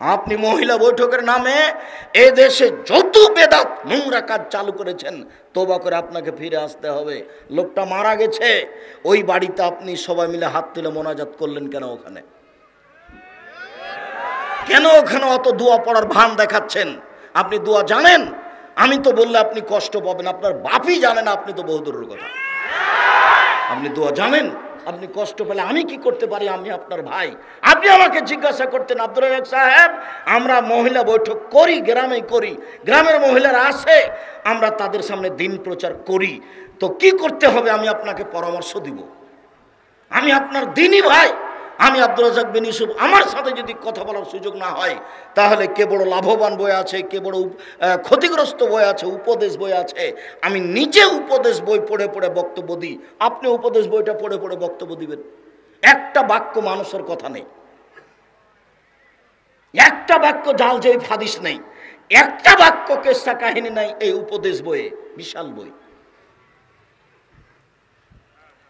আপনি মহিলা বৈঠকের নামে এ দেশে যত বেদাত নোংরা কাজ চালু করেছেন, তওবা করে আপনাকে ফিরে আসতে হবে। লোকটা মারা গেছে, ওই বাড়িতে আপনি সবাই মিলে হাত তুলে মোনাজাত করলেন কেন? ওখানে কেন ওখানে অত দোয়া পড়ার ভান দেখাচ্ছেন? আপনি দোয়া জানেন? আমি তো বললে আপনি কষ্ট পাবেন, আপনার বাপই জানেন, আপনি তো বহুদূরের কথা। আপনি দোয়া জানেন, আপনি কষ্ট পেলে আমি কি করতে পারি? আমি আপনার ভাই। আপনি আমাকে জিজ্ঞাসা করতেন, আব্দুর রাজ্জাক সাহেব, আমরা মহিলা বৈঠক করি, গ্রামে করি, গ্রামের মহিলারা আসে, আমরা তাদের সামনে দিন প্রচার করি, তো কি করতে হবে? আমি আপনাকে পরামর্শ দিব। আমি আপনার দিনই ভাই, আমি আব্দুর রাজ্জাক বিন ইউসুফ। আমার সাথে যদি কথা বলার সুযোগ না হয়, তাহলে কে বড় লাভবান বই আছে, কে বড় ক্ষতিগ্রস্ত বই আছে, উপদেশ বই আছে। আমি নিজে উপদেশ বই পড়ে পড়ে বক্তব্য দিই, আপনি উপদেশ বইটা পড়ে পড়ে বক্তব্য দিবেন? একটা বাক্য মানুষের কথা নেই, একটা বাক্য জাল জয়ীফ হাদিস নেই, একটা বাক্য কেসা কাহিনী নাই এই উপদেশ বইয়ে। বিশাল বই।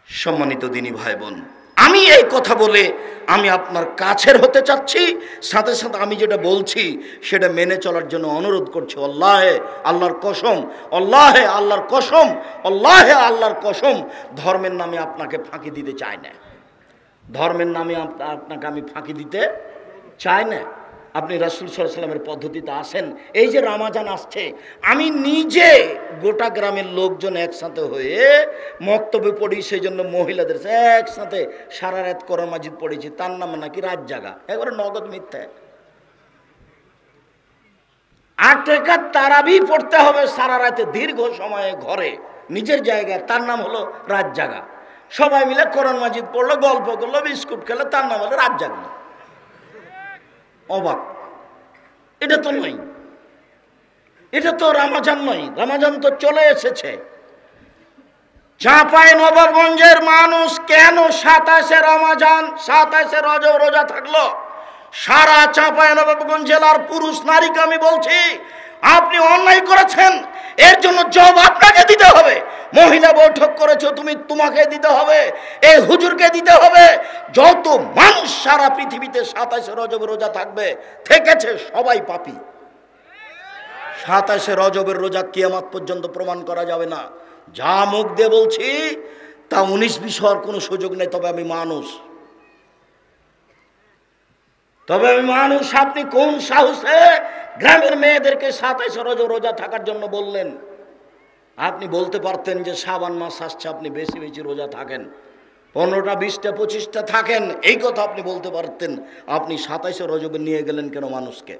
সম্মানিত দিনী ভাই বোন, আমি এই কথা বলে আমি আপনার কাছের হতে চাচ্ছি, সাথে সাথে আমি যেটা বলছি সেটা মেনে চলার জন্য অনুরোধ করছি। আল্লাহে আল্লাহর কসম, আল্লাহে আল্লাহর কসম, আল্লাহে আল্লাহর কসম, ধর্মের নামে আপনাকে ফাঁকি দিতে চাই না। ধর্মের নামে আপনাকে আমি ফাঁকি দিতে চাই না। আপনি রাসূল সাল্লাল্লাহু আলাইহি ওয়াসাল্লামের পদ্ধতিতে আসেন। এই যে রমজান আসছে, আমি নিজে গোটা গ্রামের লোকজন একসাথে হয়ে মক্তবে পড়ি, সেই জন্য মহিলাদের একসাথে সারা রাত কোরআন মাজিদ পড়েছি, তার নাম নাকি রাত জাগা। একবারে নগদ মিথ্যা। 8 রাকাত তারাবি পড়তে হবে সারা রাতে দীর্ঘ সময়ে ঘরে নিজের জায়গায়, তার নাম হলো রাত জাগা। সবাই মিলে কোরআন মাজিদ পড়লো, গল্প করলো, বিস্কুট খেলো, তার নাম হলো রাত জাগলো। অবাক! এটা তো নয়, এটা তো রমজান নয়। রমজান তো চলে এসেছে। চাঁপাইনবাবগঞ্জের মানুষ কেন 27শে রমজান 27শে রজব রোজা থাকলো? সারা চাঁপাইনবাবগঞ্জ জেলার পুরুষ নারীকে আমি বলছি, আপনি অন্যায় করেছেন, এর জন্য জবাব আপনাকে দিতে হবে। মহিলা বৈঠক করেছো তুমি, তোমাকে দিতে হবে, এই হুজুরকে দিতে হবে। যত মানুষ সারা পৃথিবীতে 27শে রজব রোজা থাকবে, থেকেছে, সবাই পাপী। 27শে রজবের রোজা কিয়ামত পর্যন্ত প্রমাণ করা যাবে না। যা মুখ দিয়ে বলছি তা 19-20 হওয়ার কোনো সুযোগ নেই। তবে আমি মানুষ, আপনি কোন সাহসে গ্রামের মেয়েদেরকে 27শে রজব রোজা থাকার জন্য বললেন? আপনি বলতে পারতেন যে শাবান মাস আসছে, আপনি বেশি বেশি রোজা থাকেন, 15টা 20টা 25টা থাকেন, এই কথা আপনি বলতে পারতেন। আপনি 27শে রজবে নিয়ে গেলেন কেন মানুষকে?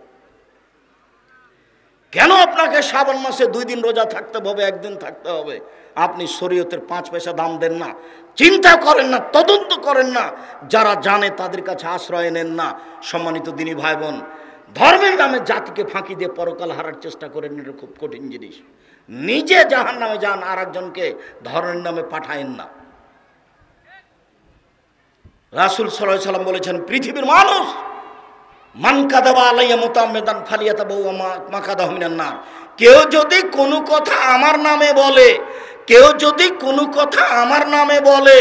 কেন আপনাকে শাবান মাসে 2 দিন রোজা থাকতে হবে, 1 দিন থাকতে হবে? আপনি শরীয়তের 5 পয়সা দাম দেন না, চিন্তা করেন না, তদন্ত করেন না, যারা জানে তাদের কাছে আশ্রয় নেন না। সম্মানিত দিনী ভাই বোন, ধর্মের নামে জাতিকে ফাঁকি দিয়ে পরকাল হারার চেষ্টা করেন, এটা খুব কঠিন জিনিস। নিজে জাহান্নামে যান, আর একজনকে ধর্মের নামে পাঠায়েন না। রাসূল সাল্লাল্লাহু আলাইহি ওয়াসাল্লাম বলেছেন, পৃথিবীর মানুষ মান কাযাবা আলাইয়া মুতাআম্মিদান ফালিয়াতাবাওয়া মাকাদাহু মিনান নার। কেউ যদি কোনো কথা আমার নামে বলে, কেউ যদি কোনো কথা আমার নামে বলে,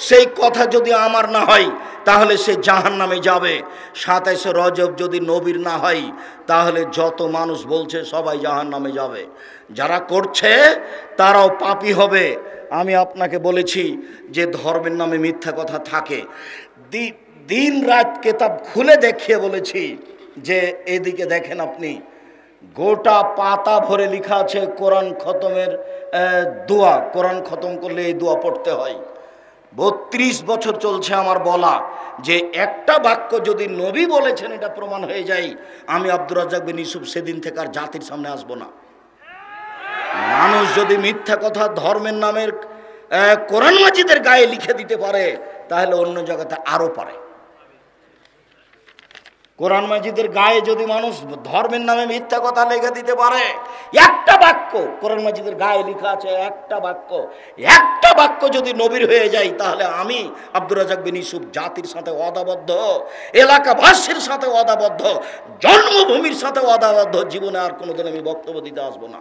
সেই কথা যদি আমার না হয় তাহলে সে জাহান্নামে যাবে। 27শে রজব যদি নবীর না হয় তাহলে যত মানুষ বলছে সবাই জাহান্নামে যাবে। যারা করছে তারাও পাপী হবে। আমি আপনাকে বলেছি যে ধর্মের নামে মিথ্যা কথা থাকে। দিন রাত কেতাব খুলে দেখিয়ে বলেছি যে এদিকে দেখেন আপনি, গোটা পাতা ভরে লেখা আছে কোরআন খতমের দোয়া। কোরআন খতম করলে এই দোয়া পড়তে হয়। 32 বছর চলছে আমার বলা, যে একটা বাক্য যদি নবী বলেছেন এটা প্রমাণ হয়ে যায়, আমি আব্দুর রাজ্জাক বিন ইউসুফ সেদিন থেকে আর জাতির সামনে আসবো না। মানুষ যদি মিথ্যা কথা ধর্মের নামের কোরআন মাজিদের গায়ে লিখে দিতে পারে, তাহলে অন্য জায়গাতে আরো পারে। কোরআন মাজিদের গায়ে যদি মানুষ ধর্মের নামে মিথ্যা কথা লিখে দিতে পারে, একটা বাক্য কোরআন মাজিদের গায়ে লেখা আছে, একটা বাক্য যদি নবীর হয়ে যায়, তাহলে আমি আব্দুর রাজ্জাক বিন ইউসুফ জাতির সাথে ওয়াদাবদ্ধ, এলাকাবাসীর সাথে ওয়াদাবদ্ধ, জন্মভূমির সাথে ওয়াদাবদ্ধ। জীবনে আর কোনোদিন আমি বক্তব্য দিতে আসবো না।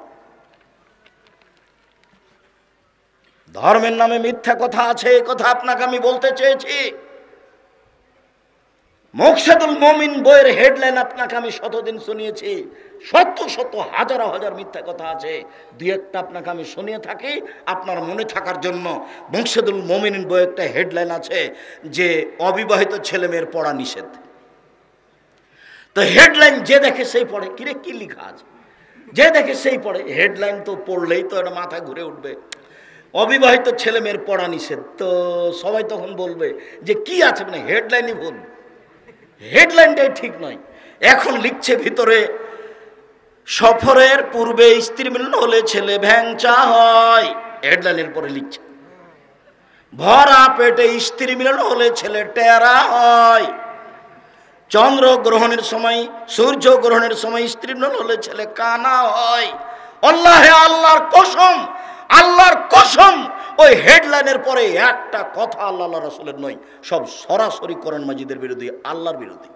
ধর্মের নামে মিথ্যা কথা আছে, এই কথা আপনাকে আমি বলতে চেয়েছি। মুকশেদুল মুমিন বইয়ের হেডলাইন আপনাকে আমি শতদিন শুনিয়েছি, শত শত হাজার হাজার মিথ্যা কথা আছে, দুই একটা আপনাকে আমি শুনিয়ে থাকি আপনার মনে থাকার জন্য। মুকশেদুল মুমিন বইয়ে একটা হেডলাইন আছে যে অবিবাহিত ছেলে মেয়ের পড়া নিষেধ। তো হেডলাইন যে দেখে সেই পড়ে, কিরে কি লেখা আছে, যে দেখে সেই পড়ে। হেডলাইন তো পড়লেই তো এটা মাথা ঘুরে উঠবে, অবিবাহিত ছেলে মেয়ের পড়া নিষেধ। তো সবাই তখন বলবে যে কি আছে, মানে হেডলাইনই ভুল, হেডলাইনটাই ঠিক নয়। এখন লিখছে ভিতরে, সফরের পূর্বে স্ত্রী মিলন হলে ছেলে ভ্যাংচা হয়, হেডলাইনের পরে লিখছে। ভরা পেটে স্ত্রী মিলন হলে ছেলে টেরা হয়, চন্দ্র গ্রহণের সময় সূর্য গ্রহণের সময় স্ত্রী মিলন হলে ছেলে কানা হয়। আল্লাহে আল্লাহর কসম, আল্লাহর কসম, ওই হেডলাইনের পরে একটা কথা আল্লাহ রাসূলের নয়, সব সরাসরি কোরআন মাজিদের বিরোধী, আল্লাহর বিরোধী।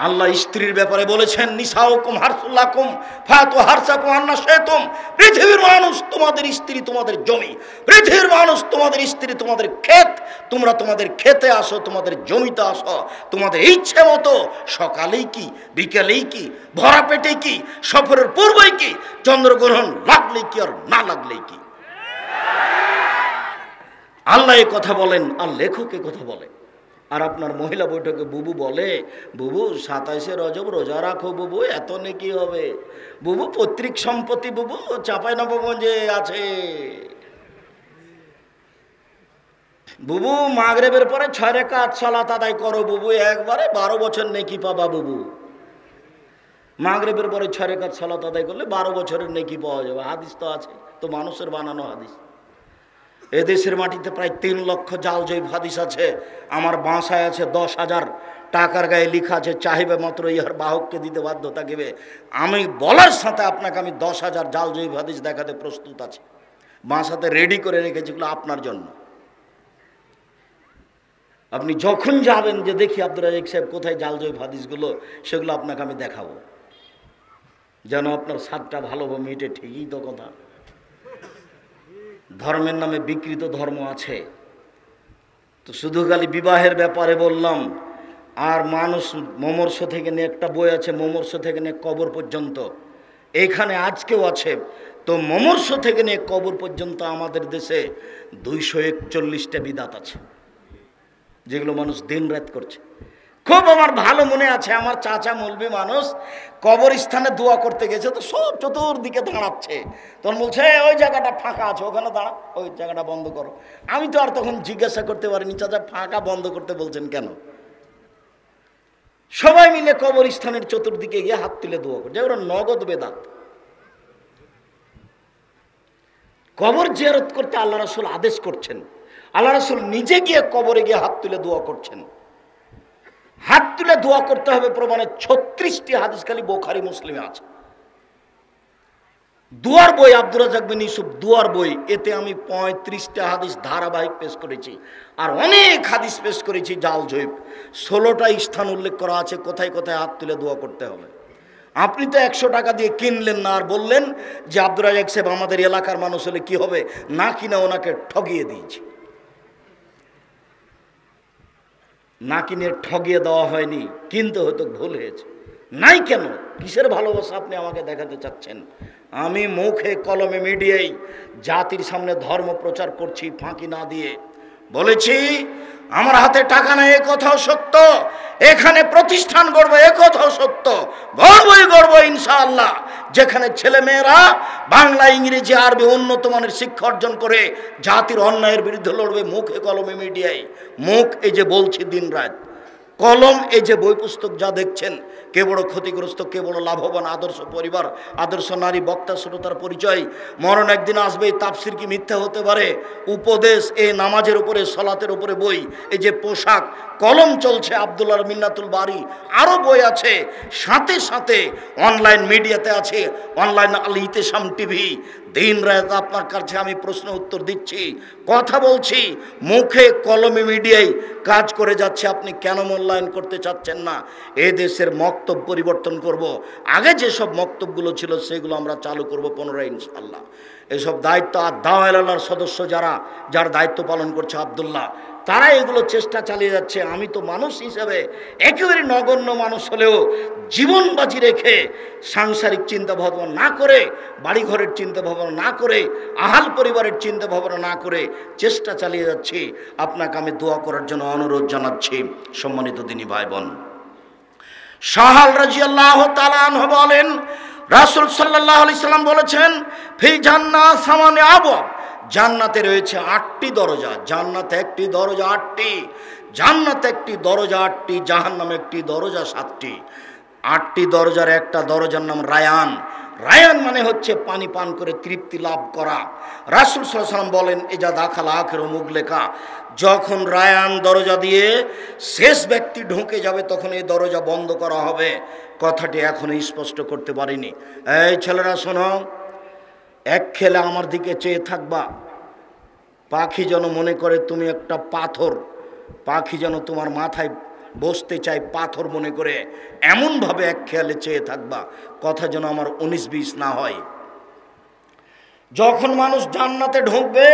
আল্লাহ স্ত্রীর ব্যাপারে বলেছেন, নিসাউকুম হারসুল লাকুম ফাতু হারসাকুম আন্না শাইতুম। পৃথিবীর মানুষ তোমাদের স্ত্রী, তোমাদের জমি। পৃথিবীর মানুষ তোমাদের স্ত্রী, তোমাদের ক্ষেত। তোমরা তোমাদের ক্ষেতে আসো, তোমাদের জমিতে আসো, তোমাদের ইচ্ছে মতো। সকালেই কি, বিকেলেই কি, ভরা পেটে কি, সফরের পূর্বেই কি, চন্দ্রগ্রহণ লাগলেই কি আর না লাগলেই কি। আল্লাহ এ কথা বলেন আর লেখক এ কথা বলে। আর আপনার মহিলা বৈঠকে বুবু বলে, বুবু 27শে রজব রোজা রাখো বুবু, এত নেকি হবে বুবু, পৈতৃক সম্পত্তি বুবু চাঁপাইনবাবগঞ্জে আছে বুবু, মাগরিবের পরে 6 রাকাত সালাত আদায় করো বুবু, একবারে 12 বছর নেকি পাবা বুবু। মাগরিবের পরে 6 রাকাত সালাত আদায় করলে 12 বছরের নেকি পাওয়া যাবে। হাদিস তো আছে, তো মানুষের বানানো হাদিস। এদেশের মাটিতে প্রায় 3 লক্ষ জাল জৈব হাদিস আছে। আমার বাসায় আছে 10,000 টাকার গায়ে লেখা আছে, চাহিবে মাত্র ইহার বাহককে দিতে বাধ্য থাকিবে। আমি বলার সাথে আপনাকে আমি 10,000 জাল জৈব হাদিস দেখাতে প্রস্তুত আছি, বাসাতে রেডি করে রেখেছি, এগুলো আপনার জন্য। আপনি যখন যাবেন যে দেখি আব্দুর রাজ্জাক সাহেব কোথায় জাল জৈব হাদিসগুলো, সেগুলো আপনাকে আমি দেখাবো, যেন আপনার স্বাদটা ভালোভাবে মিটে। ঠিকই তো কথা, ধর্মের নামে বিকৃত ধর্ম আছে। তো শুধু খালি বিবাহের ব্যাপারে বললাম। আর মানুষ মমর্ষ থেকে নিয়ে একটা বই আছে, মমর্ষ থেকে নিয়ে কবর পর্যন্ত, এখানে আজকেও আছে। তো মমর্ষ থেকে নিয়ে কবর পর্যন্ত আমাদের দেশে 241টা বিদাত আছে, যেগুলো মানুষ দিন রাত করছে। খুব আমার ভালো মনে আছে, আমার চাচা মৌলবি মানুষ কবরস্থানে দোয়া করতে গেছে, তো সব চতুর্দিকে দাঁড়াচ্ছে। তখন বলছে ওই জায়গাটা ফাঁকা আছে, ওখানে দাঁড়া, ওই জায়গাটা বন্ধ করো। আমি তো আর তখন জিজ্ঞাসা করতে পারিনি, চাচা ফাঁকা বন্ধ করতে বলছেন কেন? সবাই মিলে কবরস্থানের চতুর্দিকে গিয়ে হাত তুলে দোয়া করছে, ওরা নগদ বেদাত। কবর জিয়ারত করতে আল্লাহ রাসূল আদেশ করছেন, আল্লাহ রাসূল নিজে গিয়ে কবরে গিয়ে হাত তুলে দোয়া করছেন। হাত তুলে দোয়া করতে হবে প্রমাণে 36টি হাদিস খালি বুখারী মুসলিমে আছে। দুয়ার বই আব্দুর রাজ্জাক বিন ইউসুফ দুয়ার বই, এতে আমি 35টা হাদিস ধারাবাহিক পেশ করেছি, আর অনেক হাদিস পেশ করেছি জাল জৈব। 16টা স্থান উল্লেখ করা আছে কোথায় কোথায় হাত তুলে দোয়া করতে হবে। আপনি তো 100 টাকা দিয়ে কিনলেন না, আর বললেন যে আব্দুর রাজ্জাক সাহেব আমাদের এলাকার মানুষ হলে কি হবে, না কিনা ওনাকে ঠগিয়ে দিয়েছি। না কিনে ঠগিয়ে দেওয়া হয়নি, কিনতে হয়তো ভুল হয়েছে। নাই কেন, কিসের ভালোবাসা আপনি আমাকে দেখাতে চাচ্ছেন? আমি মুখে কলমে মিডিয়ায় জাতির সামনে ধর্ম প্রচার করছি, ফাঁকি না দিয়ে। বলেছি আমার হাতে টাকা নেই, এ কথাও সত্য। এখানে প্রতিষ্ঠান গড়বো, এ কথাও সত্য। গড়বই গড়বো ইনশাআল্লাহ, যেখানে ছেলে মেয়েরা বাংলা, ইংরেজি, আরবি উন্নত মানের শিক্ষা অর্জন করে জাতির অন্যায়ের বিরুদ্ধে লড়বে। মুখে কলমে মিডিয়ায়, মুখ এই যে বলছি দিন রাত, কলম এই যে বই পুস্তক যা দেখছেন, কে বড় ক্ষতিগ্রস্ত, কে বড় লাভবান, আদর্শ পরিবার, আদর্শ নারী, বক্তা শ্রোতার পরিচয়। মরণ একদিন আসবে, তাফসির কি মিথ্যা হতে পারে? উপদেশ, এই নামাজের উপরে, সলাতের উপরে বই, এই যে পোশাক, কলম চলছে আব্দুল্লাহ মিন্নাতুল বারি, আরও বই আছে। সাথে সাথে অনলাইন মিডিয়াতে আছে, অনলাইন আল ইতেশাম টিভি। দিন রাত আপনার কাছে আমি প্রশ্ন উত্তর দিচ্ছি, কথা বলছি, মুখে কলমে মিডিয়ায় কাজ করে যাচ্ছে। আপনি কেন মূল্যায়ন করতে চাচ্ছেন না? এ দেশের মক্তব পরিবর্তন করব। আগে যেসব মক্তবগুলো ছিল সেগুলো আমরা চালু করব পুনরায় ইনশাআল্লাহ। এসব দায়িত্ব আর দাওয়াত আল্লাহর সদস্য যারা, যার দায়িত্ব পালন করছে আব্দুল্লাহ, তারা এগুলো চেষ্টা চালিয়ে যাচ্ছে। আমি তো মানুষ হিসেবে একেবারে নগণ্য মানুষ হলেও জীবন বাজি রেখে সাংসারিক চিন্তা ভাবনা না করে, বাড়িঘরের চিন্তা ভাবনা না করে, আহাল পরিবারের চিন্তা ভাবনা না করে চেষ্টা চালিয়ে যাচ্ছি। আপনাকে আমি দোয়া করার জন্য অনুরোধ জানাচ্ছি। সম্মানিত দিনী ভাই বোন, সাহাল রাদিয়াল্লাহু তাআলা আনহু বলেন, রাসূল সাল্লাল্লাহু আলাইহি সাল্লাম বলেছেন, ফিল জান্নাত সামানে আবওয়াব, জান্নাতে রয়েছে 8টি দরজা। জান্নাতে একটি দরজা 8টি, জান্নাতে একটি দরজা 8টি, জাহান্নামে একটি দরজা 7টি। 8টি দরজার একটা দরজার নাম রায়ান। রায়ান মানে হচ্ছে পানি পান করে তৃপ্তি লাভ করা। রাসূল সাল্লাল্লাহু আলাইহি ওয়াসাল্লাম বলেন, এজা দাখালা আখিরু মুগলিকা, যখন রায়ান দরজা দিয়ে শেষ ব্যক্তি ঢুকে যাবে তখন এই দরজা বন্ধ করা হবে। কথাটি এখনো স্পষ্ট করতে পারিনি। এই ছেলেরা শোনো, এক খেলে আমার দিকে চেয়ে থাকবা। পাখি যেন মনে করে তুমি একটা পাথর, পাখি যেন তোমার মাথায় বসতে চাই পাথর মনে করে, এমনভাবে এক খেয়ালে চেয়ে থাকবা। কথা যেন আমার 19-20 না হয়। যখন মানুষ জান্নাতে ঢুকবে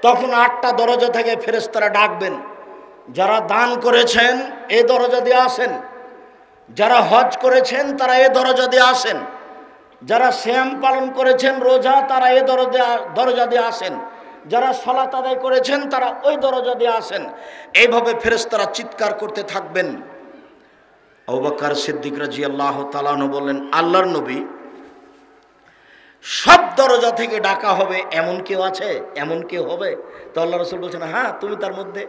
তখন 8টা দরজা থেকে ফেরেশতারা ডাকবেন, যারা দান করেছেন এই দরজা দিয়ে আসেন, যারা হজ করেছেন তারা এই দরজা দিয়ে আসেন, যারা সিয়াম পালন করেছেন রোজা তারা এই দরজা দিয়ে আসেন, যারা সালাত আদায় করেছেন তারা ওই দরজা দিয়ে আসেন। এইভাবে ফেরেশতারা চিৎকার করতে থাকবেন। আবু বকর সিদ্দিক রাদিয়াল্লাহু তাআলা আনহু বললেন, আল্লাহর নবী, সব দরজা থেকে ডাকা হবে এমন কেউ আছে? এমন কেউ হবে? তো আল্লাহ রাসূল বলছেন, হ্যাঁ তুমি তার মধ্যে,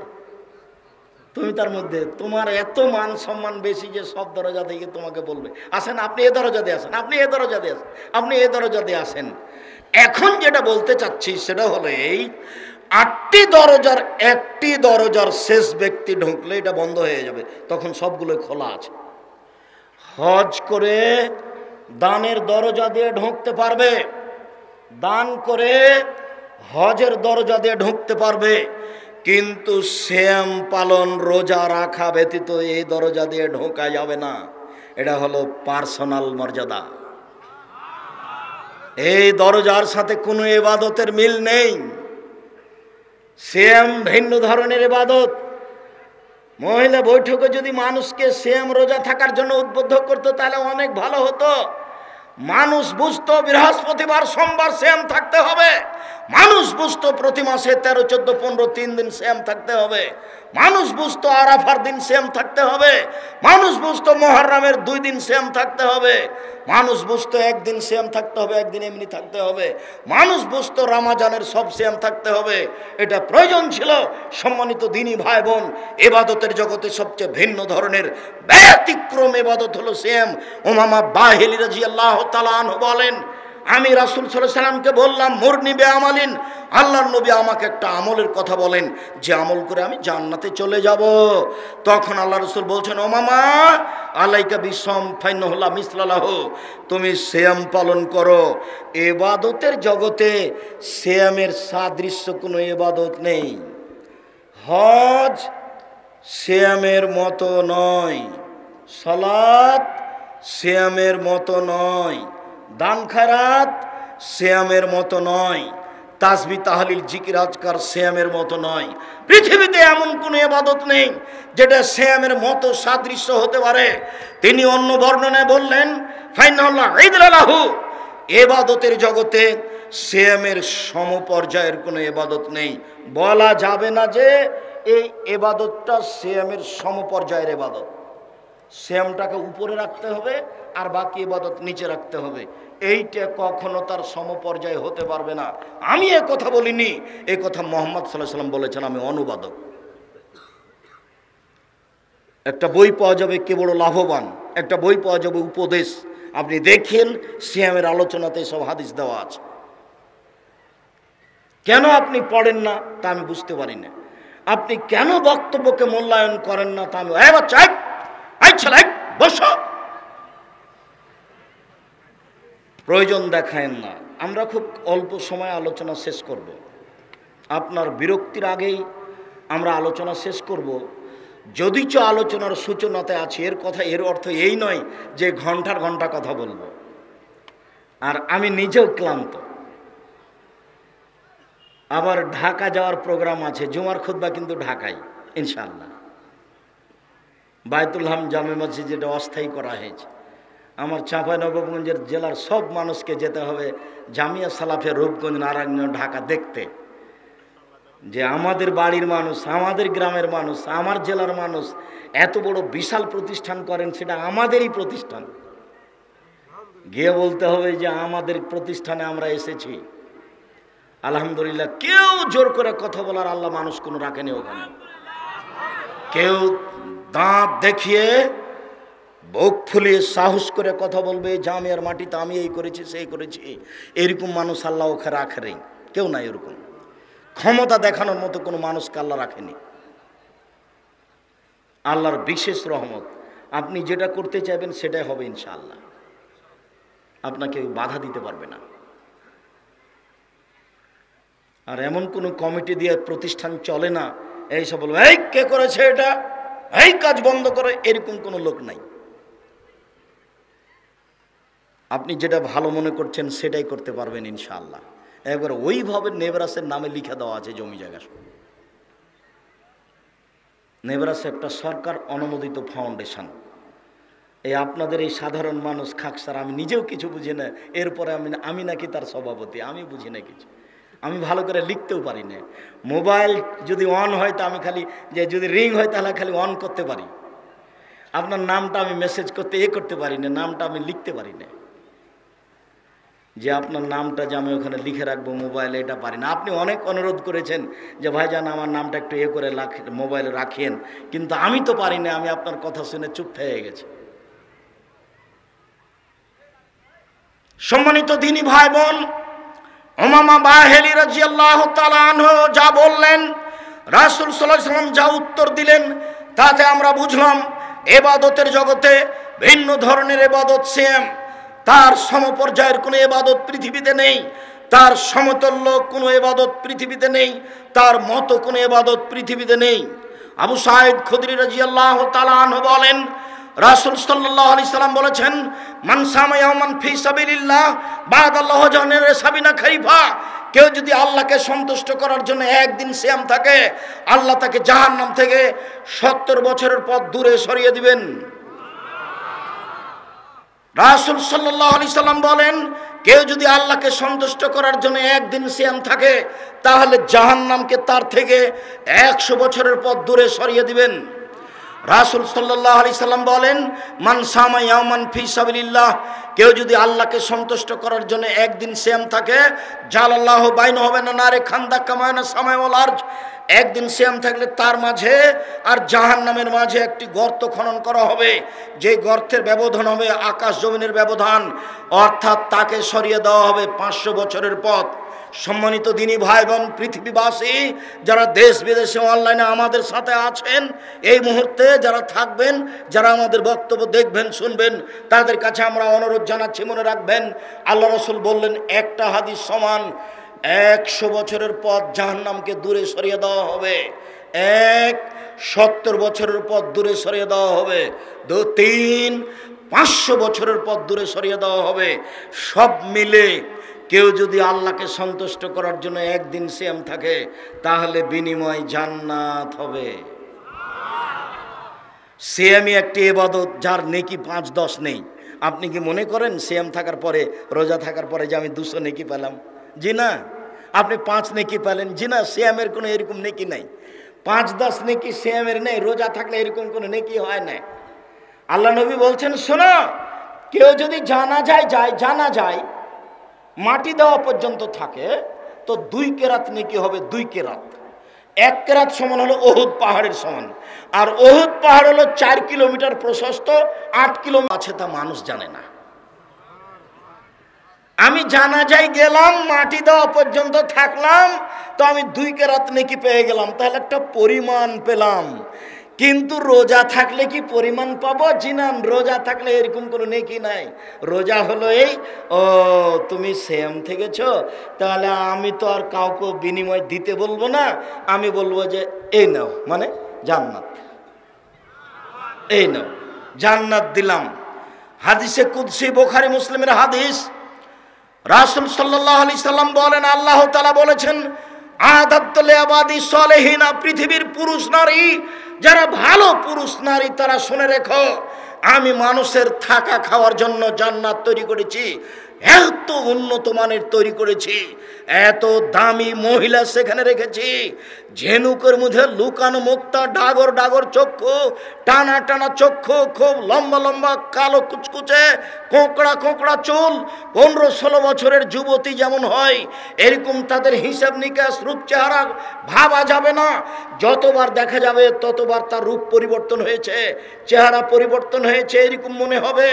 তুমি তার মধ্যে। তোমার এত মান সম্মান বেশি যে সব দরজা থেকে তোমাকে বলবে, আসেন আপনি এ দরজা দিয়ে আসেন, আপনি এ দরজা দিয়ে আসেন, আপনি এ দরজা দিয়ে আসেন। এখন যেটা বলতে চাচ্ছি সেটা হলো এই, 8টি দরজার একটি দরজার শেষ ব্যক্তি ঢুকলে এটা বন্ধ হয়ে যাবে, তখন সবগুলো খোলা আছে। হজ করে দানের দরজা দিয়ে ঢুকতে পারবে, দান করে হজের দরজা দিয়ে ঢুকতে পারবে, কিন্তু সিয়াম পালন রোজা রাখা ব্যতীত এই দরজা দিয়ে ঢোকা যাবে না। এটা হলো পার্সোনাল মর্যাদা। এই দরজার সাথে কোনো ইবাদতের মিল নেই। সিয়াম ভিন্ন ধরনের ইবাদত। মহিলা বৈঠকে যদি মানুষকে সিয়াম রোজা থাকার জন্য উদ্বুদ্ধ করতো তাহলে অনেক ভালো হতো। মানুষ বুঝতো বৃহস্পতিবার সোমবার সিয়াম থাকতে হবে, মানুষ বুঝতো প্রতি মাসে 13, 14, 15 3 দিন সিয়াম থাকতে হবে, মানুষ বুঝতো আরাফার দিন সিয়াম থাকতে হবে, মানুষ বুঝতো মুহররমের 2 দিন সিয়াম থাকতে হবে, মানুষ বুঝতো একদিন সিয়াম থাকতে হবে, একদিন এমনি থাকতে হবে, মানুষ বুঝতো রমজানের সব সিয়াম থাকতে হবে। এটা প্রয়োজন ছিল। সম্মানিত দিনী ভাই বোন, ইবাদতের জগতে সবচেয়ে ভিন্ন ধরনের ব্যতিক্রম ইবাদত হলো সিয়াম। উমামা বাহিলি রাদিয়াল্লাহু তাআলা আনহু বলেন, আমি রাসূল সাল্লাল্লাহু আলাইহি সাল্লামকে বললাম, মুরনি বিআমালিন, আল্লাহর নবী আমাকে একটা আমলের কথা বলেন যে আমল করে আমি জান্নাতে চলে যাব। তখন আল্লাহ রাসূল বলছেন, ও মামা, আলাইকা বিসম ফাইন্নাহু লা মিসলা লাহু, তুমি সিয়াম পালন করো। ইবাদতের জগতে সিয়ামের সাদৃশ্য কোনো ইবাদত নেই। হজ সিয়ামের মতো নয়, সালাত সিয়ামের মতো নয়, দান খায়রাত সিয়ামের মতো নয়, তাসবিহ তাহলিল জিকির আজকার সিয়ামের মতো নয়। পৃথিবীতে এমন কোনো ইবাদত নেই যেটা সিয়ামের মতো সাদৃশ্য হতে পারে। তিনি অন্য বর্ণনায় বললেন, ফাইনাল্লাহ ঈদুল্লাহু, ইবাদতের জগতে সিয়ামের সমপর্যায়ের কোনো ইবাদত নেই। বলা যাবে না যে এই ইবাদতটা সিয়ামের সমপর্যায়ের ইবাদত। সিয়ামটাকে উপরে রাখতে হবে আর বাকি ইবাদত নিচে রাখতে হবে, এইটা কখনো তার সমপর্যায় হতে পারবে না। আমি এ কথা বলিনি, এই কথা মুহাম্মদ সাল্লাল্লাহু আলাইহি সাল্লাম বলেছেন, আমি অনুবাদক। একটা বই পাওয়া যাবে কে বড় লাভবান, একটা বই পাওয়া যাবে উপদেশ। আপনি দেখেন সিয়ামের আলোচনাতে সব হাদিস দেওয়া আছে। কেন আপনি পড়েন না তা আমি বুঝতে পারি না। আপনি কেন বক্তব্যকে মূল্যায়ন করেন না তা আমি, বাচ্চা বসো, প্রয়োজন দেখায়েন না। আমরা খুব অল্প সময় আলোচনা শেষ করব। আপনার বিরক্তির আগেই আমরা আলোচনা শেষ করব। যদিচ আলোচনার সূচনাতে আছে, এর অর্থ এই নয় যে ঘন্টার ঘন্টা কথা বলবো। আর আমি নিজেও ক্লান্ত। আবার ঢাকা যাওয়ার প্রোগ্রাম আছে, জুমার খুতবা কিন্তু ঢাকায়, ইনশাআল্লাহ। বায়তুল হাম জামে মসজিদ যেটা অস্থায়ী করা হয়েছে, আমার চাঁপাইনবাবগঞ্জের জেলার সব মানুষকে যেতে হবে জামিয়া সালাফে রূপগঞ্জ নারায়ণগঞ্জ ঢাকা দেখতে, যে আমাদের বাড়ির মানুষ, আমাদের গ্রামের মানুষ, আমার জেলার মানুষ এত বড় বিশাল প্রতিষ্ঠান করেন, সেটা আমাদেরই প্রতিষ্ঠান। গিয়ে বলতে হবে যে আমাদের প্রতিষ্ঠানে আমরা এসেছি। আলহামদুলিল্লাহ, কেউ জোর করে কথা বলার আল্লাহ মানুষ কোনো রাখেনি ওখানে। কেউ দাঁত দেখিয়ে বুক ফুলিয়ে সাহস করে কথা বলবে, জামিয়ার মাটিতে আমি এই করেছি সেই করেছি, এরকম মানুষ আল্লাহ ওখানে রাখেনি, কেউ নাই এরকম। ক্ষমতা দেখানোর মতো কোনো মানুষকে আল্লাহ রাখেনি। আল্লাহর বিশেষ রহমত, আপনি যেটা করতে চাইবেন সেটাই হবে ইনশাআল্লাহ, আপনাকে বাধা দিতে পারবে না। আর এমন কোনো কমিটি দিয়ে প্রতিষ্ঠান চলে না, এইসব বলবে এই কে করেছে এটা, এই কাজ বন্ধ করে, এরকম কোনো লোক নাই। আপনি যেটা ভালো মনে করছেন সেটাই করতে পারবেন ইনশাআল্লাহ। একবার ওইভাবে নেবরাসের নামে লিখে দেওয়া আছে জমি জায়গা। নেবরাস একটা সরকার অনুমোদিত ফাউন্ডেশন। এই আপনাদের এই সাধারণ মানুষ খাকসার, আমি নিজেও কিছু বুঝি না, এরপরে আমি নাকি তার সভাপতি, আমি বুঝি না কিছু, আমি ভালো করে লিখতেও পারি না। মোবাইল যদি অন হয় তা আমি খালি, যে যদি রিং হয় তাহলে খালি অন করতে পারি, আপনার নামটা আমি মেসেজ করতে করতে পারি না, নামটা আমি লিখতে পারি না, যে আপনার নামটা যে আমি ওখানে লিখে রাখবো মোবাইলে, এটা পারি না। আপনি অনেক অনুরোধ করেছেন যে ভাইজান আমার নামটা একটু করে মোবাইলে রাখেন, কিন্তু আমি তো পারি না, আমি আপনার কথা শুনে চুপ হয়ে গেছি। সম্মানিত দ্বীনী ভাই বোন, উমামা বাহেলী রাদিয়াল্লাহু তাআলা আনহু যা বললেন, রাসূল সাল্লাল্লাহু আলাইহি ওয়াসাল্লাম যা উত্তর দিলেন, তাতে আমরা বুঝলাম ইবাদতের জগতে ভিন্ন ধরনের ইবাদত সেম, তার সমপর্যায়ের কোনো ইবাদত পৃথিবীতে নেই, তার সমতুল্য কোনো ইবাদত পৃথিবীতে নেই, তার মতো কোনো ইবাদত পৃথিবীতে নেই। আবু সাঈদ খুদরি রাদিয়াল্লাহু তাআলা আনহু বলেন, রাসূল সাল্লাল্লাহু আলাইহি সাল্লাম বলেছেন, মান সামা ইয়াওমান ফি সাবিলিল্লাহ বাদাল্লাহু জাহান্নামের সাবিনা খারিফা, কেউ যদি আল্লাহকে সন্তুষ্ট করার জন্য একদিন সিয়াম থাকে, আল্লাহ তাকে জাহান্নাম থেকে 70 বছরের পথ দূরে সরিয়ে দিবেন। রাসূল সাল্লাল্লাহু আলাইহি সাল্লাম বলেন, কেউ যদি আল্লাহকে সন্তুষ্ট করার জন্য একদিন সিয়াম থাকে, তাহলে জাহান্নামকে তার থেকে 100 বছরের পথ দূরে সরিয়ে দিবেন। রাসূল সাল্লাল্লাহু আলাইহি সাল্লাম বলেন, মান সামা ইয়াওমান ফি সাবিলিল্লাহ, কেউ যদি আল্লাহকে সন্তুষ্ট করার জন্য একদিন সিয়াম থাকে, জালাল্লাহু বাইনাহু ওয়া বাইনা নারে খান্দাক কামা বাইনা সামাই ওয়াল আরজ, একদিন সিয়াম থাকলে তার মাঝে আর জাহান্নামের মাঝে একটি গর্ত খনন করা হবে, যে গর্তের ব্যবধান হবে আকাশ জমিনের ব্যবধান, অর্থাৎ তাকে সরিয়ে দেওয়া হবে 500 বছরের পথ। সম্মানিত দ্বীনী ভাই বোন, পৃথিবীবাসী যারা দেশ বিদেশে অনলাইনে আমাদের সাথে আছেন, এই মুহূর্তে যারা থাকবেন, যারা আমাদের বক্তব্য দেখবেন শুনবেন, তাদের কাছে আমরা অনুরোধ জানাচ্ছি, মনে রাখবেন আল্লাহ রাসূল বললেন, একটা হাদিস সমান 100 বছরের পথ জাহান্নামকে দূরে সরিয়ে দেওয়া হবে, 70 বছরের পথ দূরে সরিয়ে দেওয়া হবে, 2, 3, 500 বছরের পথ দূরে সরিয়ে দেওয়া হবে। সব মিলে কেউ যদি আল্লাহকে সন্তুষ্ট করার জন্য একদিন সিয়াম থাকে, তাহলে বিনিময় জান্নাত হবে। সিয়ামই একটি ইবাদত যার নেকি 5-10 নেই। আপনি কি মনে করেন সিয়াম থাকার পরে, রোজা থাকার পরে যে আমি 200 নেকি পেলাম? জি না। আপনি 5 নেকি পেলেন? জি না। সিয়ামের কোনো এরকম নেকি নাই। 5-10 নেকি সিয়ামের নেই, রোজা থাকলে এরকম কোনো নেকি হয় না। আল্লাহ নবী বলছেন, শোনো, কেউ যদি জানা যায় মাটি দেওয়া পর্যন্ত থাকে, তো 2 কেরাত নেকি হবে। 2 কেরাত, 1 কেরাত সমান হলো ওহুদ পাহাড়ের সমান, আর ওহুদ পাহাড় হলো 4 কিলোমিটার প্রশস্ত, 8 কিলোমিটার আছে, তা মানুষ জানে না। আমি জানাজায় গেলাম, মাটি দেওয়া পর্যন্ত থাকলাম, তো আমি 2 কেরাত নেকি পেয়ে গেলাম, তাহলে একটা পরিমাণ পেলাম। কিন্তু রোজা থাকলে কি পরিমাণ পাবো? জি না, রোজা থাকলে এরকম কোনো নেকি নাই। রোজা হলো এই, ও তুমি সিয়াম থেকেছো, তাহলে আমি তো আর কাউকে বিনিময় দিতে বলবো না, আমি বলবো যে এই নাও, মানে জান্নাত, এই নাও জান্নাত দিলাম। হাদিসে কুদসি, বুখারী মুসলিমের হাদিস, রাসূল সাল্লাল্লাহু আলাইহি সাল্লাম বলেন, আল্লাহ তাআলা বলেছেন, আদাত্তলে আবাদি সলেহিনা, পৃথিবীর পুরুষ নারী যারা ভালো পুরুষ নারী তারা শুনে রেখো, আমি মানুষের থাকা খাওয়ার জন্য জান্নাত তৈরি করেছি, এত উন্নত মানের তৈরি করেছি, এত দামি মহিলা সেখানে রেখেছি, ঝেনুকের মধ্যে লুকানো মুক্তা, ডাগর ডাগর চক্ষু, টানা টানা চক্ষু, খুব লম্বা লম্বা কালো কুচকুচে কোঁকড়া কোঁকড়া চুল, 15-16 বছরের যুবতী যেমন হয় এরকম তাদের হিসাব নিকাশ, রূপ চেহারা ভাবা যাবে না। যতবার দেখা যাবে ততবার তার রূপ পরিবর্তন হয়েছে, চেহারা পরিবর্তন হয়েছে এরকম মনে হবে।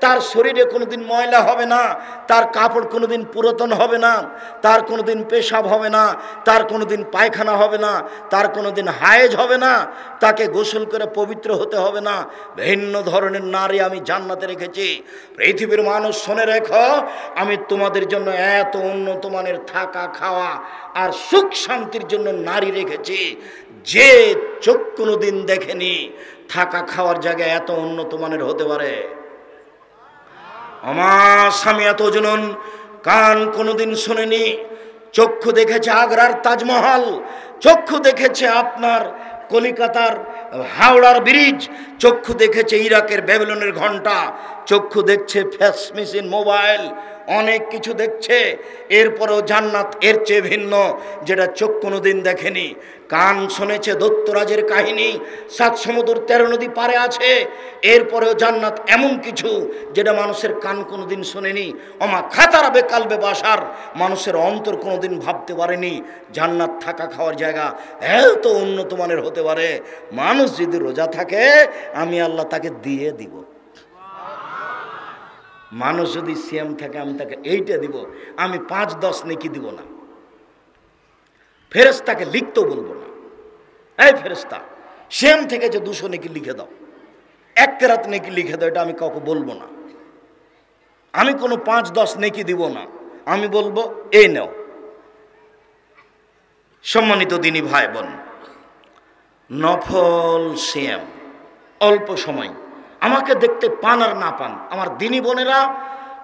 তার শরীরে কোনোদিন ময়লা হবে না, তার কাপড় কোনোদিন পুরাতন হবে না, তার কোনোদিন পেশাব হবে না, তার কোনোদিন পায়খানা হবে না, তার কোনোদিন হায়েজ হবে না, তাকে গোসল করে পবিত্র হতে হবে না। ভিন্ন ধরনের নারী আমি জান্নাতে রেখেছি। পৃথিবীর মানুষ শুনে রেখো, আমি তোমাদের জন্য এত উন্নত মানের থাকা খাওয়া আর সুখ শান্তির জন্য নারী রেখেছি যে চোখ কোনোদিন দেখেনি থাকা খাওয়ার জায়গায় এত উন্নত মানের হতে পারে। আমার স্বামী এত জনন, কান কোনোদিন শোনেনি, চক্ষু দেখেছে আগ্রার তাজমহল, চক্ষু দেখেছে আপনার কলিকাতার হাওড়ার ব্রিজ, চক্ষু দেখেছে ইরাকের ব্যাবিলনের ঘন্টা, চক্ষু দেখছে ফ্যাক্স মেশিন, মোবাইল, অনেক কিছু দেখছে। এরপরেও জান্নাত এর চেয়ে ভিন্ন, যেটা চোখ কোনোদিন দেখেনি। কান শুনেছে দৈত্যরাজের কাহিনী, 7 সমুদ্র 13 নদী পারে আছে। এরপরেও জান্নাত এমন কিছু যেটা মানুষের কান কোনোদিন শোনেনি। ওমা খাতারা বেকালবে বাসার, মানুষের অন্তর কোনোদিন ভাবতে পারেনি জান্নাত থাকা খাওয়ার জায়গা এত উন্নত মানের হতে পারে। মানুষ যদি রোজা থাকে আমি আল্লাহ তাকে দিয়ে দিব, মানুষ যদি সিয়াম থাকে আমি তাকে এইটা দিব, আমি 5-10 নেকি দিব না, ফেরেশতাকে লিখতেও বলবো না, এই ফেরেশতা সিয়াম থেকে যে 200 নেকি লিখে দাও, 1 কেরাত নেকি লিখে দাও, এটা আমি কাউকে বলবো না। আমি কোনো 5-10 নেকি দিব না, আমি বলবো এই নাও। সম্মানিত দিনী ভাই বোন, নফল সিয়াম অল্প সময়, আমাকে দেখতে পান আর না পান, আমার দিনী বোনেরা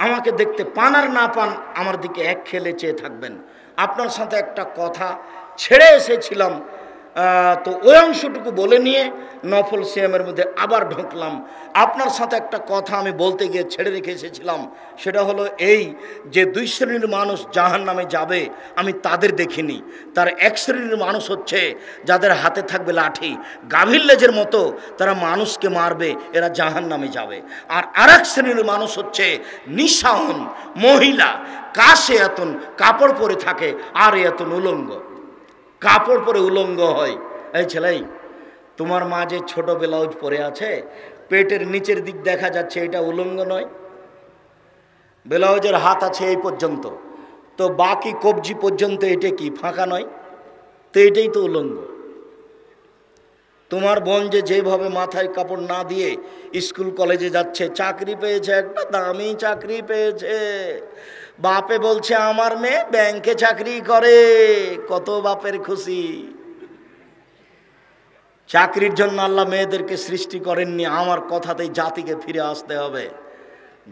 আমাকে দেখতে পান আর না পান, আমার দিকে এক খেলে চেয়ে থাকবেন। আপনার সাথে একটা কথা ছেড়ে এসেছিলাম, তো ওই অংশটুকু বলে নিয়ে নফল সিয়ামের মধ্যে আবার ঢুকলাম। আপনার সাথে একটা কথা আমি বলতে গিয়ে ছেড়ে রেখে এসেছিলাম, সেটা হলো এই যে 2 শ্রেণীর মানুষ জাহান্নামে যাবে আমি তাদের দেখিনি। তার 1 শ্রেণীর মানুষ হচ্ছে যাদের হাতে থাকবে লাঠি, গাভীর লেজের মতো তারা মানুষকে মারবে, এরা জাহান্নামে যাবে। আর আরেক শ্রেণীর মানুষ হচ্ছে নিঃসাহন মহিলা, কাশে এতন কাপড় পরে থাকে আর এতন উলঙ্গ, কাপড় পরে উলঙ্গ হয়। এই ছেলেই, তোমার মা যে ছোট ব্লাউজ পরে আছে, পেটের নিচের দিক দেখা যাচ্ছে, এটা উলঙ্গ নয়? ব্লাউজের হাত আছে এই পর্যন্ত, তো বাকি কবজি পর্যন্ত এটা কি ফাঁকা নয়? তো এটাই তো উলঙ্গ। তোমার বোন যে যেভাবে মাথায় কাপড় না দিয়ে স্কুল কলেজে যাচ্ছে, চাকরি পেয়েছে, একটা দামি চাকরি পেয়েছে, বাপে বলছে আমার মেয়ে ব্যাংকে চাকরি করে, কত বাপের খুশি। চাকরির জন্য আল্লাহ মেয়েদেরকে সৃষ্টি করেননি, আমার কথাতেই জাতিকে ফিরে আসতে হবে।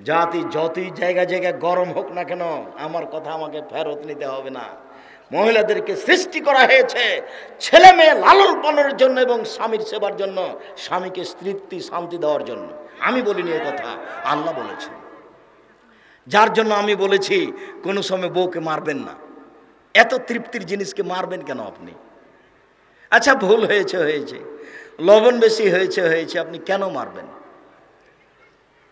জাতি যতই জায়গায় জায়গায় গরম হোক না কেন, আমার কথা আমাকে ফেরত নিতে হবে না। মহিলাদেরকে সৃষ্টি করা হয়েছে ছেলে মেয়ে লালন পালনের জন্য এবং স্বামীর সেবার জন্য, স্বামীকে তৃপ্তি শান্তি দেওয়ার জন্য। আমি বলিনি এই কথা, আল্লাহ বলেছেন। যার জন্য আমি বলেছি কোনো সময় বউকে মারবেন না। এত তৃপ্তির জিনিসকে মারবেন কেন আপনি? আচ্ছা ভুল হয়েছে হয়েছে, লবণ বেশি হয়েছে হয়েছে, আপনি কেন মারবেন?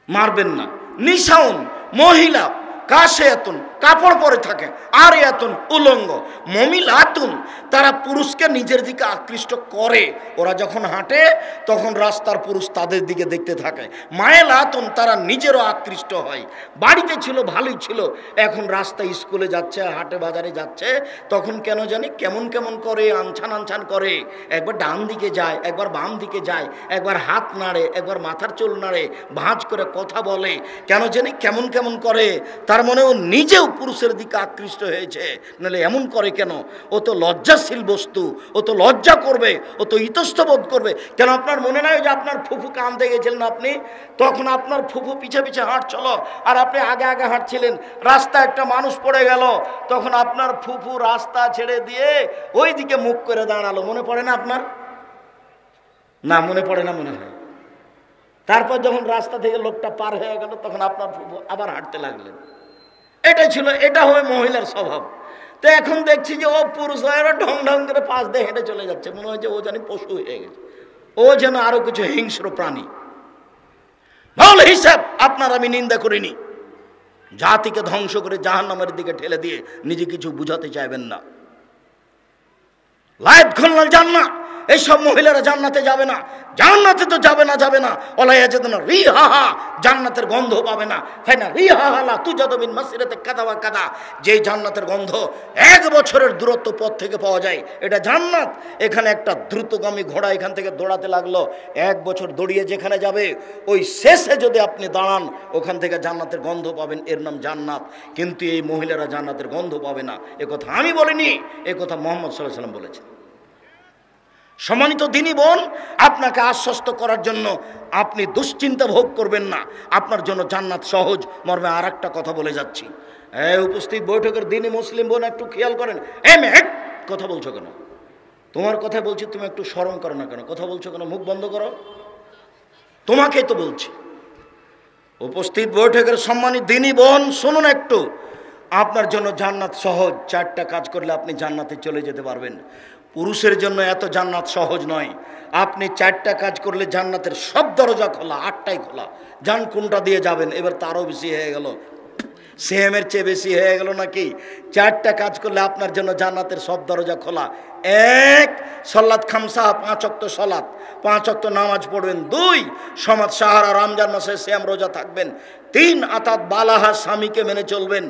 মারবেন না। নিশাউন মহিলা, কাশে এতন কাপড় পরে থাকে আর এতন উলঙ্গ, মমিলাতুন তারা পুরুষকে নিজের দিকে আকৃষ্ট করে। ওরা যখন হাঁটে তখন রাস্তার পুরুষ তাদের দিকে দেখতে থাকে। মায়েলাতুন তারা নিজেরও আকৃষ্ট হয়। বাড়িতে ছিল ভালোই ছিল, এখন রাস্তায় স্কুলে যাচ্ছে, হাটে বাজারে যাচ্ছে, তখন কেন জানি কেমন কেমন করে, আনছান আনছান করে, একবার ডান দিকে যায়, একবার বাম দিকে যায়, একবার হাত নাড়ে, একবার মাথার চুল নাড়ে, ভাঁজ করে কথা বলে, কেন জানি কেমন কেমন করে। তার মনে ও নিজেও পুরুষের দিকে আকৃষ্ট হয়েছে, নাহলে এমন করে কেন? ও তো লজ্জাশীল বস্তু, ও তো লজ্জা করবে, ও তো ইতস্তবোধ করবে। কেন আপনার মনে নাই যে আপনার ফুফুকে আনতে গেছিলেন আপনি, তখন আপনার ফুফু পিছে পিছে হাঁটছিল আর আপনি আগে আগে হাঁটছিলেন, রাস্তায় একটা মানুষ পড়ে গেল, তখন আপনার ফুফু রাস্তা ছেড়ে দিয়ে ওই দিকে মুখ করে দাঁড়ালো, মনে পড়ে না আপনার? না মনে পড়ে না মনে হয়। তারপর যখন রাস্তা থেকে লোকটা পার হয়ে গেল তখন আপনার ফুফু আবার হাঁটতে লাগলেন। এটাই ছিল, এটা হবে মহিলার স্বভাব। তো এখন দেখছি যে ও পুরুষ হয়ে ঢং ঢং করে পাশ দিয়ে হেঁটে চলে যাচ্ছে, মনে হয় যে ও জানি পশু হয়ে গেছে, ও যেন আরো কিছু হিংস্র প্রাণী। ভালো হিসাব আপনার আমি নিন্দা করিনি। জাতিকে ধ্বংস করে জাহান্নামের দিকে ঠেলে দিয়ে নিজে কিছু বুঝাতে চাইবেন না। লাইট খুলনাল জান্নাত, এইসব মহিলারা জান্নাতে যাবে না। জান্নাতে তো যাবে না ওলাইয়াজেদনা রিহাহা, জান্নাতের গন্ধ পাবে না। ফাইনা রিহাহা তুজাদু মিন মাসিরাতি কাদা ওয়া কাদা, যে জান্নাতের গন্ধ 1 বছরের দূরত্ব পথ থেকে পাওয়া যায়, এটা জান্নাত। এখানে একটা দ্রুতগামী ঘোড়া এখান থেকে দৌড়াতে লাগলো, 1 বছর দৌড়িয়ে যেখানে যাবে ওই শেষে যদি আপনি দাঁড়ান ওখান থেকে জান্নাতের গন্ধ পাবেন, এর নাম জান্নাত। কিন্তু এই মহিলারা জান্নাতের গন্ধ পাবে না, এ কথা আমি বলিনি, এ কথা মুহাম্মদ সাল্লাল্লাহু আলাইহি ওয়াসাল্লাম বলেছেন। সম্মানিত দিনী বোন, আপনাকে আশ্বস্ত করার জন্য আপনি দুশ্চিন্তা ভোগ করবেন না, আপনার জন্য জান্নাত সহজ মর্মে আর একটা কথা বলে যাচ্ছি। উপস্থিত বৈঠকের দিনী মুসলিম বোন একটু খেয়াল করেন। কথা বলছো কেন? তোমার কথা বলছি, তুমি একটু শরম করো না কেন? কথা বলছো কেন? মুখ বন্ধ করো, তোমাকেই তো বলছি। উপস্থিত বৈঠকের সম্মানিত দিনী বোন শুনুন একটু, আপনার জন্য জান্নাত সহজ। 4টা কাজ করলে আপনি জান্নাতে চলে যেতে পারবেন। পুরুষের জন্য এত জান্নাত সহজ নয়। আপনি 4টা কাজ করলে জান্নাতের সব দরজা খোলা, 8টাই খোলা। জান কোনটা দিয়ে যাবেন? এবার তারও বেশি হয়ে গেল, সেমের চেয়ে বেশি হয়ে গেল নাকি? 4টা কাজ করলে আপনার জন্য জান্নাতের সব দরজা খোলা। 1 সলাত খামসা, 5 ওয়াক্ত সলাত, 5 ওয়াক্ত নামাজ পড়বেন। 2 সমাজ সাহারা, রমজান মাসে সিয়াম রোজা থাকবেন। 3 আতাত বালাহা, স্বামীকে মেনে চলবেন।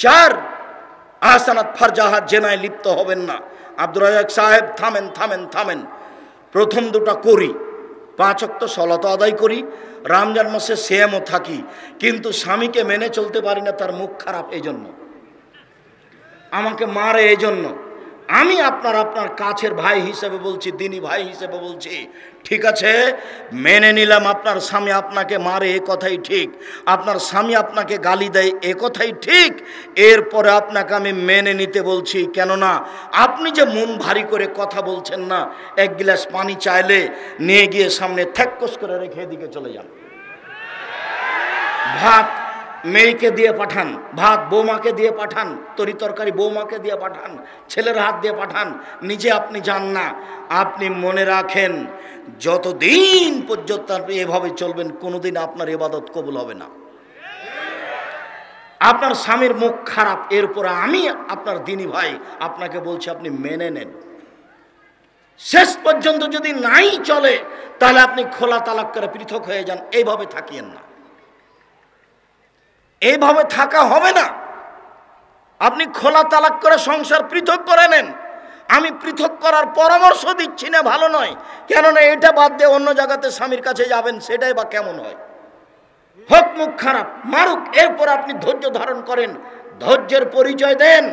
4 আহসানাত ফারজাহা, জেনায় লিপ্ত হবেন না। আব্দুর রাজাক সাহেব থামেন। প্রথম 2টা করি, 5 ওয়াক্ত সলাত আদায় করি, রমজান মাসে সিয়ামও থাকি, কিন্তু স্বামীকে মেনে চলতে পারি না, তার মুখ খারাপ, এই জন্য আমাকে মারে। এই জন্য আমি আপনার কাছের ভাই হিসেবে বলছি, দিনী ভাই হিসেবে বলছি, ঠিক আছে মেনে নিলাম আপনার স্বামী আপনাকে মারে, এ কথাই ঠিক, আপনার স্বামী আপনাকে গালি দেয়, এ কথাই ঠিক। এরপরে আপনাকে আমি মেনে নিতে বলছি, কেননা আপনি যে মন ভারী করে কথা বলছেন না, 1 গ্লাস পানি চাইলে নিয়ে গিয়ে সামনে থ্যাক্কস করে রেখে এদিকে চলে যান। ভাত মেয়েকে দিয়ে পাঠান, ভাত বৌমাকে দিয়ে পাঠান, তরি তরকারি বৌমাকে দিয়ে পাঠান, ছেলের হাত দিয়ে পাঠান, নিজে আপনি যান না। আপনি মনে রাখেন, যতদিন পর্যন্ত আপনি এভাবে চলবেন কোনোদিন আপনার ইবাদত কবুল হবে না। আপনার স্বামীর মুখ খারাপ, এরপর আমি আপনার দিনী ভাই আপনাকে বলছি আপনি মেনে নেন। শেষ পর্যন্ত যদি নাই চলে তাহলে আপনি খোলা তালাক করে পৃথক হয়ে যান, এইভাবে থাকিয়েন না, এইভাবে থাকা হবে না। আপনি খোলা তালাক করে সংসার পৃথক করে নেন। আমি পৃথক করার পরামর্শ দিচ্ছি না, ভালো নয়, কেননা এটা বাদ দিয়ে অন্য জায়গাতে স্বামীর কাছে যাবেন, সেটাই বা কেমন হয়? হোক মুখ খারাপ, মারুক, এরপর আপনি ধৈর্য ধারণ করেন, ধৈর্যের পরিচয় দেন।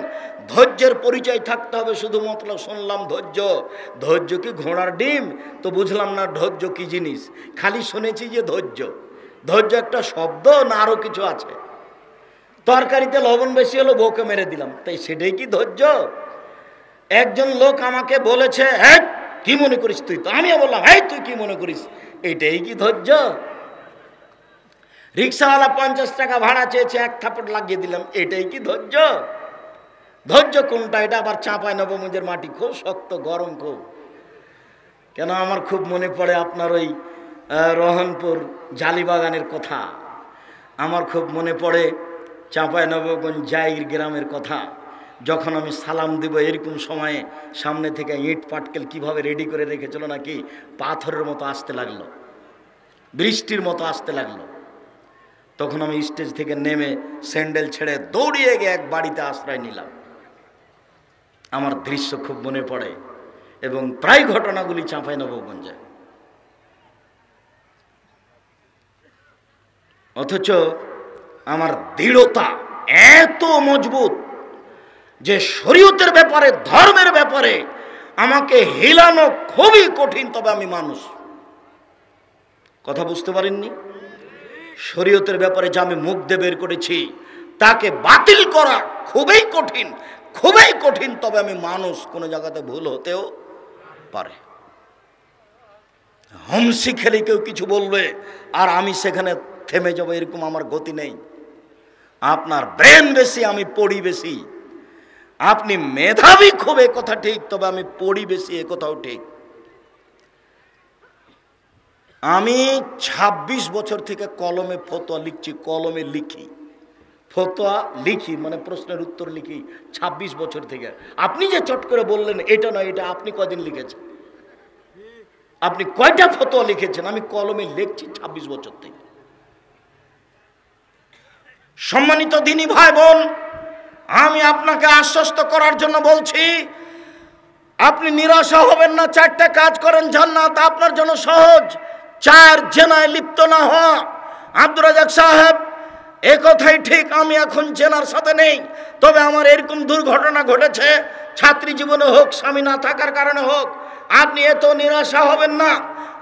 ধৈর্যের পরিচয় থাকতে হবে শুধু, মতলব শুনলাম ধৈর্য কি ঘোড়ার ডিম? তো বুঝলাম না ধৈর্য কি জিনিস, খালি শুনেছি যে ধৈর্য একটা শব্দ না আরো কিছু আছে? তরকারিতে লবণ বেশি হলো, বউকে মেরে দিলাম, তাই সেটাই কি ধৈর্য? একজন লোক আমাকে বলেছে, হ্যাঁ কি মনে করিস তুই? তো আমিও বললাম, হ্যাঁ তুই কি মনে করিস? এটাই কি ধৈর্য? রিক্সাওয়ালা 50 টাকা ভাড়া চেয়েছে, 1 থাপড় লাগিয়ে দিলাম, এটাই কি ধৈর্য? ধৈর্য কোনটা? এটা আবার চাঁপাইনবাবগঞ্জের মাটি খুব শক্ত, গরম খুব। কেন আমার খুব মনে পড়ে আপনার ওই রহনপুর জালিবাগানের কথা, আমার খুব মনে পড়ে চাঁপাইনবাবগঞ্জ জাইর গ্রামের কথা। যখন আমি সালাম দিব এরকম সময়ে সামনে থেকে ইট পাটকেল কিভাবে রেডি করে রেখেছিল, নাকি পাথরের মতো আসতে লাগলো, বৃষ্টির মতো আসতে লাগলো। তখন আমি স্টেজ থেকে নেমে স্যান্ডেল ছেড়ে দৌড়িয়ে গিয়ে এক বাড়িতে আশ্রয় নিলাম। আমার দৃশ্য খুব মনে পড়ে এবং প্রায় ঘটনাগুলি চাঁপাইনবাবগঞ্জে। অথচ আমার দৃঢ়তা এত মজবুত যে শরীয়তের ব্যাপারে, ধর্মের ব্যাপারে আমাকে হিলানো খুবই কঠিন, তবে আমি মানুষ। কথা বুঝতে পারেননি? শরীয়তের ব্যাপারে যে আমি মুখ দিয়ে বের করেছি তাকে বাতিল করা খুবই কঠিন, খুবই কঠিন, তবে আমি মানুষ, কোনো জায়গাতে ভুল হতেও পারে। হমসি খেলে কেউ কিছু বলবে আর আমি সেখানে থেমে যাবো, এরকম আমার গতি নেই। আপনার ব্রেন বেশি, আমি পড়ি বেশি। আপনি মেধাবী খুব, এ কথা ঠিক, তবে আমি পড়ি বেশি, এ কথাও ঠিক। আমি ২৬ বছর থেকে কলমে ফতোয়া লিখছি, কলমে লিখি, ফতোয়া লিখি, মানে প্রশ্নের উত্তর লিখি ২৬ বছর থেকে। আপনি যে চট করে বললেন এটা নয়, এটা আপনি কদিন লিখেছেন? আপনি কয়টা ফতোয়া লিখেছেন? আমি কলমে লিখছি ২৬ বছর থেকে। সম্মানিত দিনী ভাই বোন, আমি আপনাকে আশ্বস্ত করার জন্য বলছি, আপনি নিরাশা হবেন না। 4টা কাজ করেন, জান্নাত আপনার জন্য সহজ। 4, জেনায় লিপ্ত না হওয়া। আব্দুর রাজ্জাক সাহেব, এ কথাই ঠিক, আমি এখন জেনার সাথে নেই, তবে আমার এরকম দুর্ঘটনা ঘটেছে, ছাত্রী জীবনে হোক, স্বামী না থাকার কারণে হোক। আপনি এত নিরাশা হবেন না।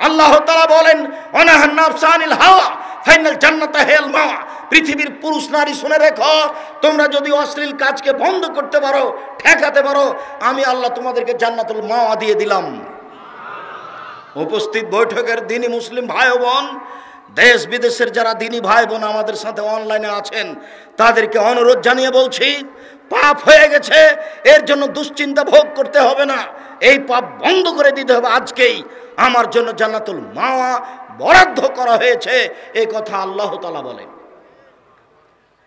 আল্লাহ তাআলা বলেন, ওয়ানাহান নাফসা আনিল হাওয়া ফাইনাল জান্নাতা হিয়াল মাওয়া। পৃথিবীর পুরুষ নারী শুনে রেখো, তোমরা যদি অশ্লীল কাজকে বন্ধ করতে পারো, ঠেকাতে পারো, আমি আল্লাহ তোমাদেরকে জান্নাতুল মাওয়া দিয়ে দিলাম। উপস্থিত বৈঠকের দিনী মুসলিম ভাই ও বোন, দেশ বিদেশের যারা দিনী ভাই বোন আমাদের সাথে অনলাইনে আছেন, তাদেরকে অনুরোধ জানিয়ে বলছি, পাপ হয়ে গেছে, এর জন্য দুশ্চিন্তা ভোগ করতে হবে না। এই পাপ বন্ধ করে দিতে হবে আজকেই। আমার জন্য জান্নাতুল মাওয়া বরাদ্দ করা হয়েছে, এই কথা আল্লাহ তাআলা বলেন।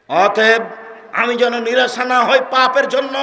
অতএব আমি যেন নিরাশা না হই পাপের জন্য।